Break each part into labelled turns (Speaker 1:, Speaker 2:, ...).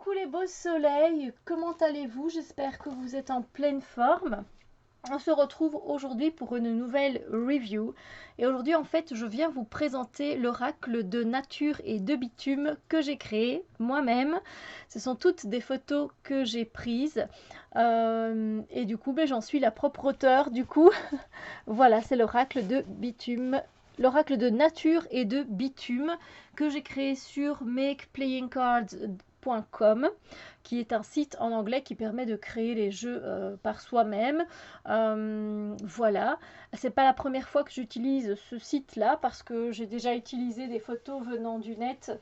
Speaker 1: Coucou les beaux soleils, comment allez-vous? J'espère que vous êtes en pleine forme. On se retrouve aujourd'hui pour une nouvelle review. Et aujourd'hui, en fait, je viens vous présenter l'oracle de nature et de bitume que j'ai créé moi-même. Ce sont toutes des photos que j'ai prises. Et du coup, j'en suis la propre auteure. Du coup, voilà, c'est l'oracle de bitume. L'oracle de nature et de bitume que j'ai créé sur makeplayingcards.com, qui est un site en anglais qui permet de créer les jeux par soi-même. Voilà, c'est pas la première fois que j'utilise ce site-là parce que j'ai déjà utilisé des photos venant du net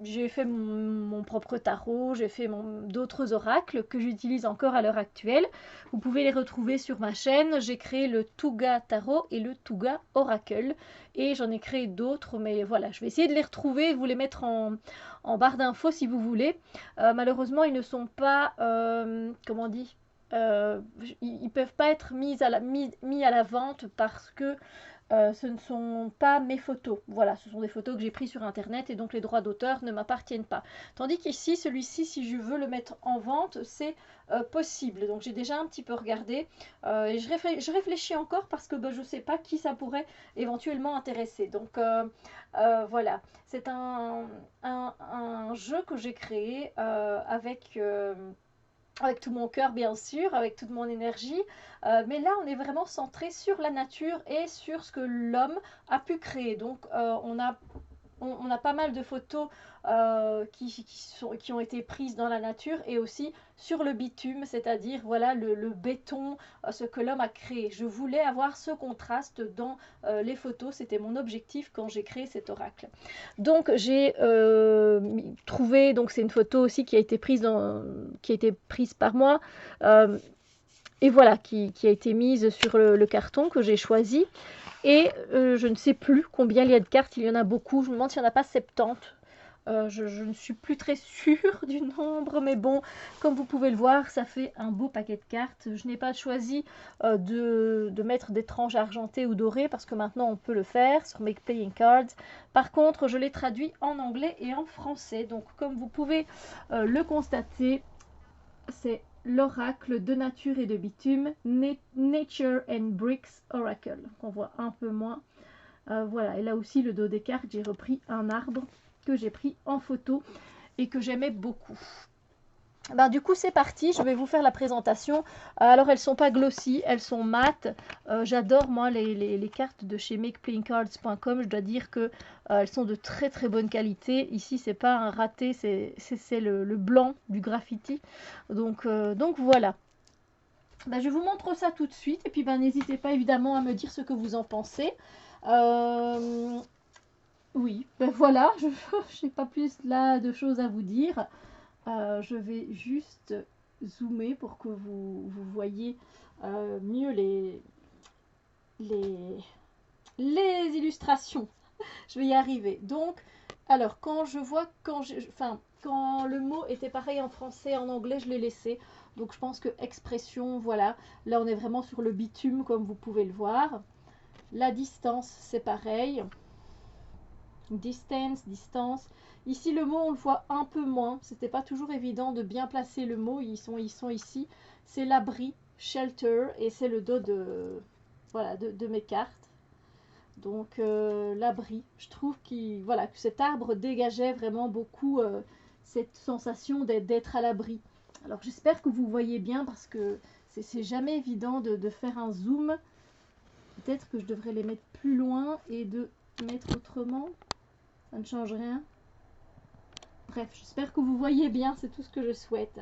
Speaker 1: j'ai fait mon propre tarot, j'ai fait d'autres oracles que j'utilise encore à l'heure actuelle. Vous pouvez les retrouver sur ma chaîne. J'ai créé le Tuga Tarot et le Tuga Oracle. Et j'en ai créé d'autres, mais voilà, je vais essayer de les retrouver et vous les mettre en barre d'infos si vous voulez. Malheureusement, ils ne sont pas, comment on dit, ils ne peuvent pas être mis à la vente parce que ce ne sont pas mes photos. Voilà, ce sont des photos que j'ai prises sur internet et donc les droits d'auteur ne m'appartiennent pas. Tandis qu'ici, celui-ci, si je veux le mettre en vente, c'est possible. Donc j'ai déjà un petit peu regardé et je réfléchis encore parce que je ne sais pas qui ça pourrait éventuellement intéresser. Donc voilà, c'est un jeu que j'ai créé avec tout mon cœur bien sûr, avec toute mon énergie. Mais là, on est vraiment centré sur la nature et sur ce que l'homme a pu créer. Donc, on a pas mal de photos qui ont été prises dans la nature et aussi sur le bitume, c'est-à-dire voilà le béton, ce que l'homme a créé. Je voulais avoir ce contraste dans les photos, c'était mon objectif quand j'ai créé cet oracle. Donc j'ai trouvé, donc c'est une photo aussi qui a été prise par moi. Et voilà, qui a été mise sur le carton que j'ai choisi. Et je ne sais plus combien il y a de cartes, il y en a beaucoup. Je me demande s'il n'y en a pas 70. Je ne suis plus très sûre du nombre, mais bon, comme vous pouvez le voir, ça fait un beau paquet de cartes. Je n'ai pas choisi de mettre des tranches argentées ou dorées parce que maintenant on peut le faire sur Make Playing Cards. Par contre, je l'ai traduit en anglais et en français. Donc, comme vous pouvez le constater, c'est l'oracle de nature et de bitume, Nature and Bricks Oracle, qu'on voit un peu moins. Voilà, et là aussi le dos des cartes, j'ai repris un arbre que j'ai pris en photo et que j'aimais beaucoup. Du coup, c'est parti, je vais vous faire la présentation. Alors, elles sont pas glossy, elles sont mates. J'adore, moi, les cartes de chez makeplayingcards.com. Je dois dire que elles sont de très très bonne qualité. Ici, c'est pas un raté, c'est le blanc du graffiti. Donc voilà. Je vous montre ça tout de suite. Et puis, n'hésitez pas évidemment à me dire ce que vous en pensez. Oui, voilà, je n'ai pas plus là de choses à vous dire. Je vais juste zoomer pour que vous voyez mieux les, les illustrations. Je vais y arriver. Donc, alors, quand le mot était pareil en français et en anglais, je l'ai laissé. Donc, je pense que expression, voilà. Là, on est vraiment sur le bitume, comme vous pouvez le voir. La distance, c'est pareil. Distance. Ici, le mot, on le voit un peu moins. C'était pas toujours évident de bien placer le mot. Ils sont ici. C'est l'abri, shelter, et c'est le dos voilà, de mes cartes. Donc, l'abri. Je trouve voilà, que cet arbre dégageait vraiment beaucoup cette sensation d'être à l'abri. Alors, j'espère que vous voyez bien parce que c'est jamais évident de faire un zoom. Peut-être que je devrais les mettre plus loin et de mettre autrement. Ça ne change rien. Bref, j'espère que vous voyez bien, c'est tout ce que je souhaite.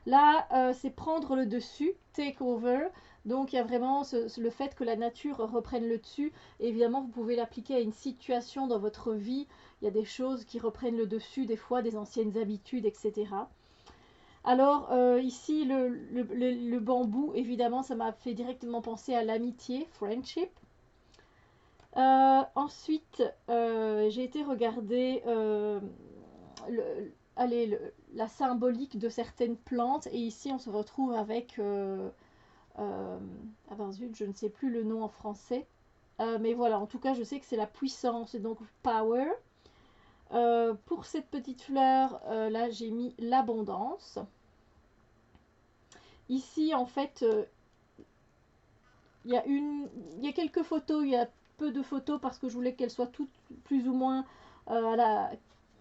Speaker 1: Là, c'est prendre le dessus, take over. Donc, il y a vraiment le fait que la nature reprenne le dessus. Et évidemment, vous pouvez l'appliquer à une situation dans votre vie. Il y a des choses qui reprennent le dessus, des fois des anciennes habitudes, etc. Alors, ici, le bambou, évidemment, ça m'a fait directement penser à l'amitié, friendship. Ensuite, j'ai été regarder la symbolique de certaines plantes et ici on se retrouve avec zut, je ne sais plus le nom en français, mais voilà, en tout cas je sais que c'est la puissance et donc power. Pour cette petite fleur, là j'ai mis l'abondance. Ici en fait, il y a quelques photos, il y a peu de photos parce que je voulais qu'elles soient toutes plus ou moins à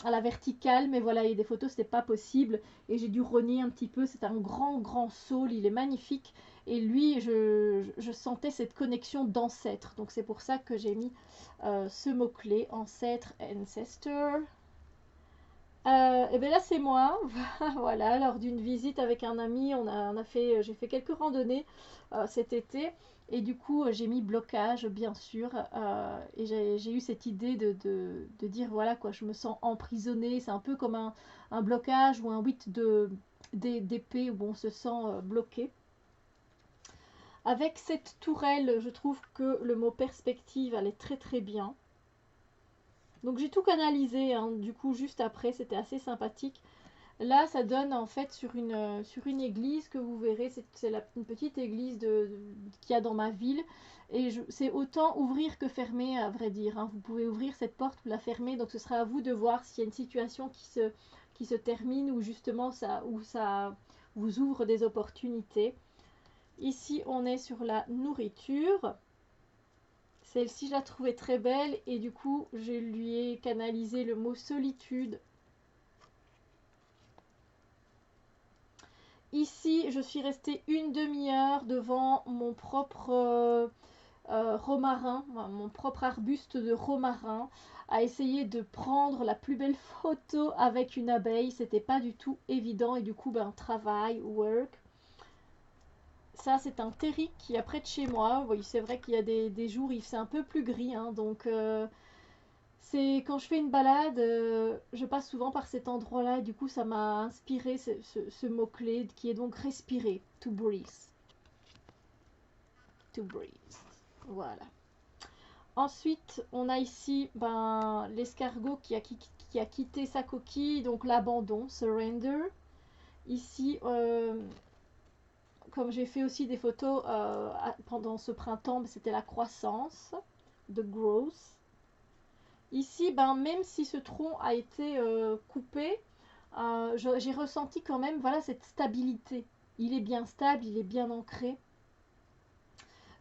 Speaker 1: la verticale, mais voilà, il y a des photos, c'était pas possible et j'ai dû renier un petit peu. C'est un grand saule, il est magnifique et lui, je sentais cette connexion d'ancêtre, donc c'est pour ça que j'ai mis ce mot-clé, ancêtre, ancestor. Et bien là c'est moi, voilà, lors d'une visite avec un ami, j'ai fait quelques randonnées cet été et du coup j'ai mis blocage bien sûr et j'ai eu cette idée de dire voilà quoi, je me sens emprisonnée, c'est un peu comme un blocage ou un 8 d'épée où on se sent bloqué. Avec cette tourelle, je trouve que le mot perspective allait très bien. Donc j'ai tout canalisé, hein, du coup juste après, c'était assez sympathique. Là, ça donne en fait sur une église que vous verrez, c'est une petite église qu'il y a dans ma ville. Et c'est autant ouvrir que fermer, à vrai dire, hein. Vous pouvez ouvrir cette porte ou la fermer, donc ce sera à vous de voir s'il y a une situation qui se termine ou justement ça vous ouvre des opportunités. Ici, on est sur la nourriture. Celle-ci, je la trouvais très belle et du coup, je lui ai canalisé le mot solitude. Ici, je suis restée une demi-heure devant mon propre romarin, mon propre arbuste de romarin, à essayer de prendre la plus belle photo avec une abeille. C'était pas du tout évident et du coup, ben, travail, work. Ça, c'est un terrique qui est près de chez moi. Oui, c'est vrai qu'il y a des jours, c'est un peu plus gris, hein, donc c'est quand je fais une balade, je passe souvent par cet endroit-là et du coup ça m'a inspiré ce mot-clé qui est donc respirer, to breathe, to breathe. Voilà. Ensuite, on a ici ben, l'escargot qui a quitté sa coquille, donc l'abandon, surrender. Ici, comme j'ai fait aussi des photos pendant ce printemps, c'était la croissance, the growth. Ici, ben, même si ce tronc a été coupé, j'ai ressenti quand même voilà, cette stabilité. Il est bien stable, il est bien ancré.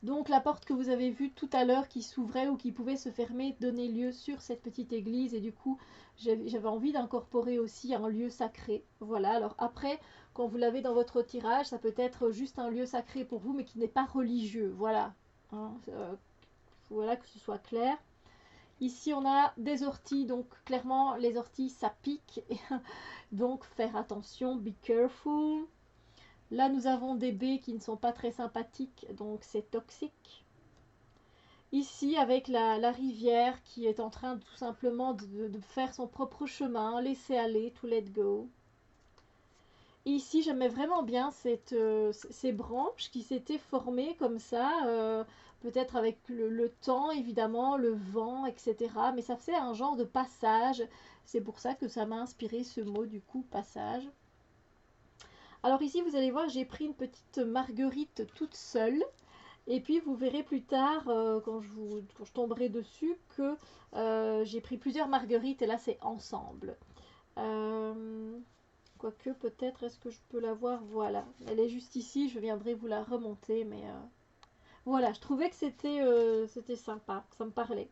Speaker 1: Donc la porte que vous avez vue tout à l'heure qui s'ouvrait ou qui pouvait se fermer donnait lieu sur cette petite église et du coup j'avais envie d'incorporer aussi un lieu sacré. Voilà, alors après quand vous l'avez dans votre tirage ça peut être juste un lieu sacré pour vous mais qui n'est pas religieux. Voilà, hein, voilà que ce soit clair. Ici, on a des orties, donc clairement, les orties, ça pique. Donc, faire attention, be careful. Là, nous avons des baies qui ne sont pas très sympathiques, donc c'est toxique. Ici, avec la rivière qui est en train tout simplement de faire son propre chemin, laisser aller, to let go. Et ici, j'aimais vraiment bien ces branches qui s'étaient formées comme ça, peut-être avec le temps, évidemment, le vent, etc. Mais ça faisait un genre de passage. C'est pour ça que ça m'a inspiré ce mot, du coup, passage. Alors ici, vous allez voir, j'ai pris une petite marguerite toute seule. Et puis, vous verrez plus tard, quand je tomberai dessus, que j'ai pris plusieurs marguerites et là, c'est ensemble. Quoique, peut-être, est-ce que je peux la voir? Voilà, elle est juste ici, je viendrai vous la remonter, mais voilà, je trouvais que c'était sympa, ça me parlait.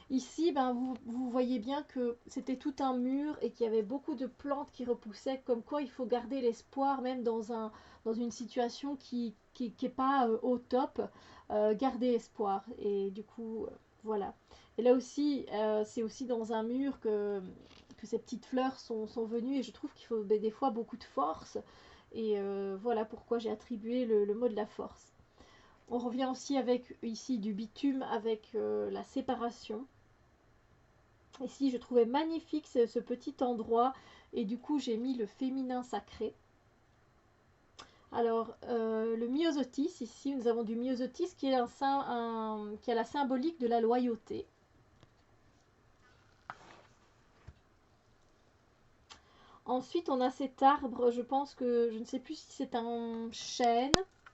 Speaker 1: Ici, ben, vous voyez bien que c'était tout un mur et qu'il y avait beaucoup de plantes qui repoussaient, comme quoi il faut garder l'espoir, même dans une situation qui est pas au top, garder espoir. Et du coup, voilà. Et là aussi, c'est aussi dans un mur que ces petites fleurs sont venues et je trouve qu'il faut des fois beaucoup de force. Et voilà pourquoi j'ai attribué le mot de la force. On revient aussi avec ici du bitume avec la séparation. Ici, je trouvais magnifique ce petit endroit et du coup, j'ai mis le féminin sacré. Alors, le myosotis, ici, nous avons du myosotis qui a la symbolique de la loyauté. Ensuite, on a cet arbre, je pense que je ne sais plus si c'est un chêne,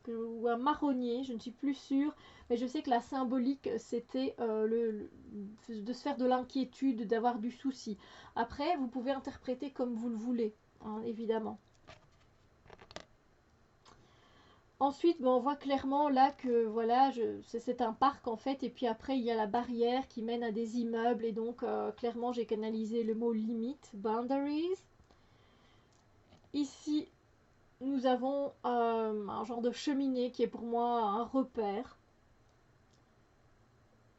Speaker 1: ou un marronnier, je ne suis plus sûre, mais je sais que la symbolique c'était de se faire de l'inquiétude, d'avoir du souci. Après, vous pouvez interpréter comme vous le voulez, hein, évidemment. Ensuite, on voit clairement là que voilà, c'est un parc en fait, et puis après il y a la barrière qui mène à des immeubles, et donc clairement j'ai canalisé le mot limite, boundaries. Ici, nous avons un genre de cheminée qui est pour moi un repère.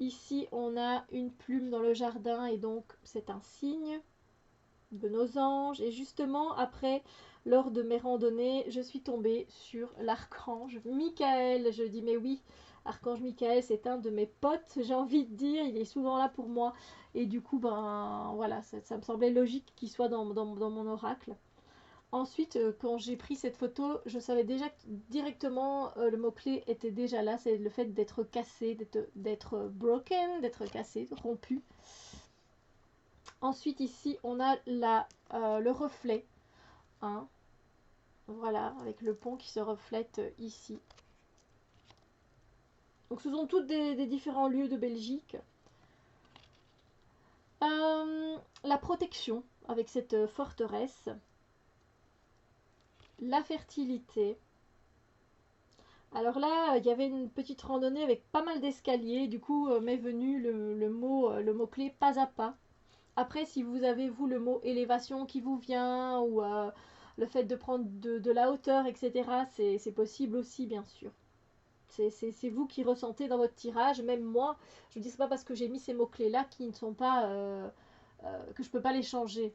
Speaker 1: Ici, on a une plume dans le jardin, et donc c'est un signe de nos anges. Et justement, après, lors de mes randonnées, je suis tombée sur l'archange Michael. Je dis, mais oui, archange Michael, c'est un de mes potes, j'ai envie de dire, il est souvent là pour moi. Et du coup, ben voilà, ça me semblait logique qu'il soit dans mon oracle. Ensuite, quand j'ai pris cette photo, je savais déjà que directement le mot-clé était déjà là, c'est le fait d'être cassé, d'être broken, d'être cassé, rompu. Ensuite, ici, on a le reflet, hein, voilà, avec le pont qui se reflète ici. Donc, ce sont tous des différents lieux de Belgique. La protection avec cette forteresse. La fertilité. Alors là, il y avait une petite randonnée avec pas mal d'escaliers. Du coup, m'est venu le mot-clé pas à pas. Après, si vous avez, vous, le mot élévation qui vous vient, ou le fait de prendre de la hauteur, etc., c'est possible aussi, bien sûr. C'est vous qui ressentez dans votre tirage. Même moi, je ne dis pas parce que j'ai mis ces mots-clés-là qui ne sont pas... que je ne peux pas les changer.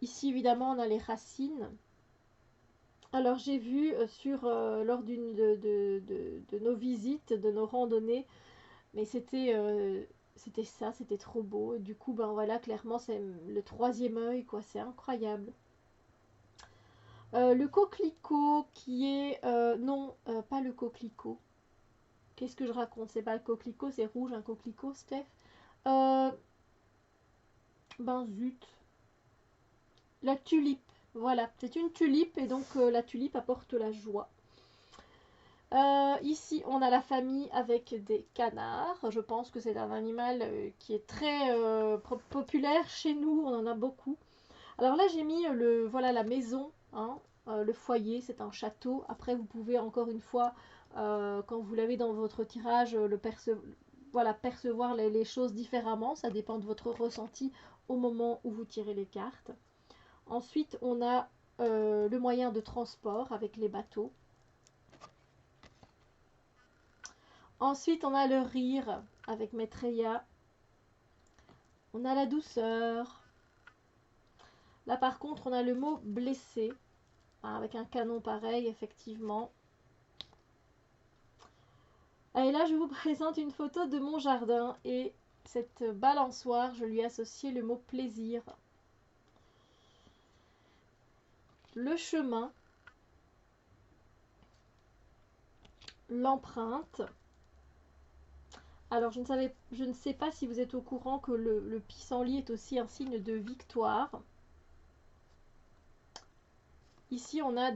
Speaker 1: Ici, évidemment, on a les racines. Alors, j'ai vu lors d'une de nos visites, de nos randonnées, mais c'était ça, c'était trop beau. Et du coup, ben voilà, clairement, c'est le troisième œil, quoi. C'est incroyable. Le coquelicot qui est... non, pas le coquelicot. Qu'est-ce que je raconte? C'est pas le coquelicot, c'est rouge, un coquelicot, Steph. Euh, ben zut. La tulipe. Voilà, c'est une tulipe, et donc la tulipe apporte la joie. Ici, on a la famille avec des canards. Je pense que c'est un animal qui est très populaire chez nous. On en a beaucoup. Alors là, j'ai mis voilà, la maison, hein, le foyer. C'est un château. Après, vous pouvez encore une fois, quand vous l'avez dans votre tirage, voilà, percevoir les choses différemment. Ça dépend de votre ressenti au moment où vous tirez les cartes. Ensuite, on a le moyen de transport avec les bateaux. Ensuite, on a le rire avec Maitreya. On a la douceur. Là, par contre, on a le mot blessé, hein, avec un canon pareil, effectivement. Et là, je vous présente une photo de mon jardin. Et cette balançoire, je lui ai associé le mot plaisir. Le chemin. L'empreinte. Alors, je ne sais pas si vous êtes au courant que le pissenlit est aussi un signe de victoire. Ici, on a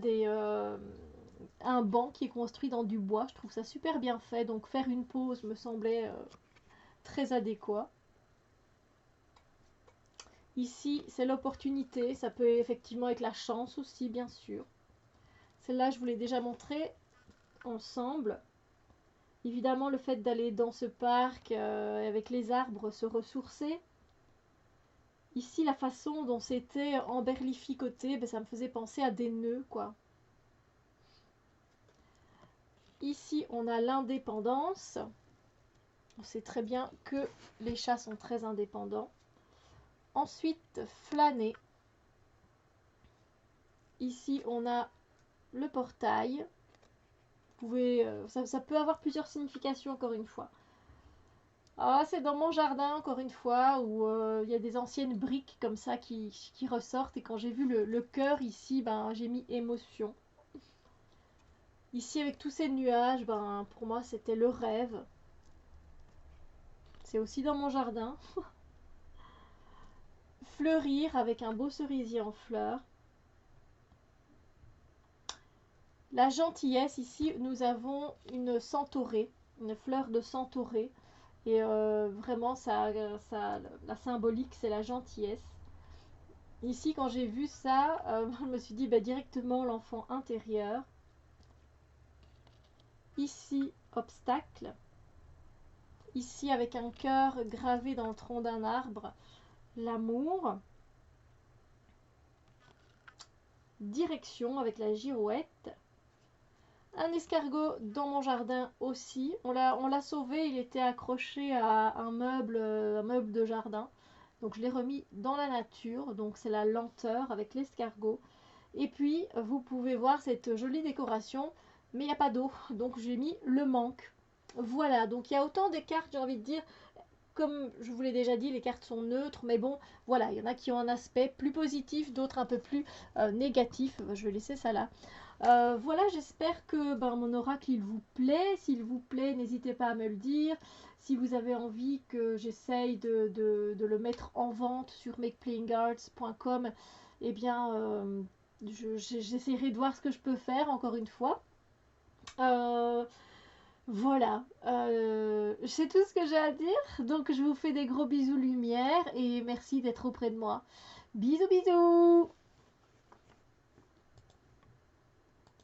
Speaker 1: un banc qui est construit dans du bois. Je trouve ça super bien fait. Donc, faire une pause me semblait très adéquat. Ici, c'est l'opportunité. Ça peut effectivement être la chance aussi, bien sûr. Celle-là, je vous l'ai déjà montré ensemble. Évidemment, le fait d'aller dans ce parc avec les arbres, se ressourcer. Ici, la façon dont c'était emberlificoté, ben, ça me faisait penser à des nœuds, quoi. Ici, on a l'indépendance. On sait très bien que les chats sont très indépendants. Ensuite, flâner. Ici, on a le portail. Vous pouvez, ça peut avoir plusieurs significations, encore une fois. Ah, c'est dans mon jardin, encore une fois, où il y a des anciennes briques comme ça qui ressortent. Et quand j'ai vu le cœur ici, ben, j'ai mis émotion. Ici, avec tous ces nuages, ben, pour moi, c'était le rêve. C'est aussi dans mon jardin. Fleurir avec un beau cerisier en fleurs. La gentillesse, ici, nous avons une centaurée, une fleur de centaurée. Et vraiment, la symbolique, c'est la gentillesse. Ici, quand j'ai vu ça, je me suis dit bah, directement l'enfant intérieur. Ici, obstacle. Ici, avec un cœur gravé dans le tronc d'un arbre, l'amour. Direction avec la girouette. Un escargot dans mon jardin aussi. On l'a sauvé, il était accroché à un meuble de jardin. Donc je l'ai remis dans la nature. Donc c'est la lenteur avec l'escargot. Et puis vous pouvez voir cette jolie décoration, mais il n'y a pas d'eau. Donc j'ai mis le manque. Voilà, donc il y a autant des cartes, j'ai envie de dire. Comme je vous l'ai déjà dit, les cartes sont neutres, mais bon, voilà, il y en a qui ont un aspect plus positif, d'autres un peu plus négatif. Je vais laisser ça là. Voilà, j'espère que mon oracle il vous plaît. S'il vous plaît, n'hésitez pas à me le dire. Si vous avez envie que j'essaye de le mettre en vente sur makeplayingarts.com, eh bien, j'essaierai de voir ce que je peux faire encore une fois. Voilà, c'est tout ce que j'ai à dire. Donc je vous fais des gros bisous lumière et merci d'être auprès de moi. Bisous bisous.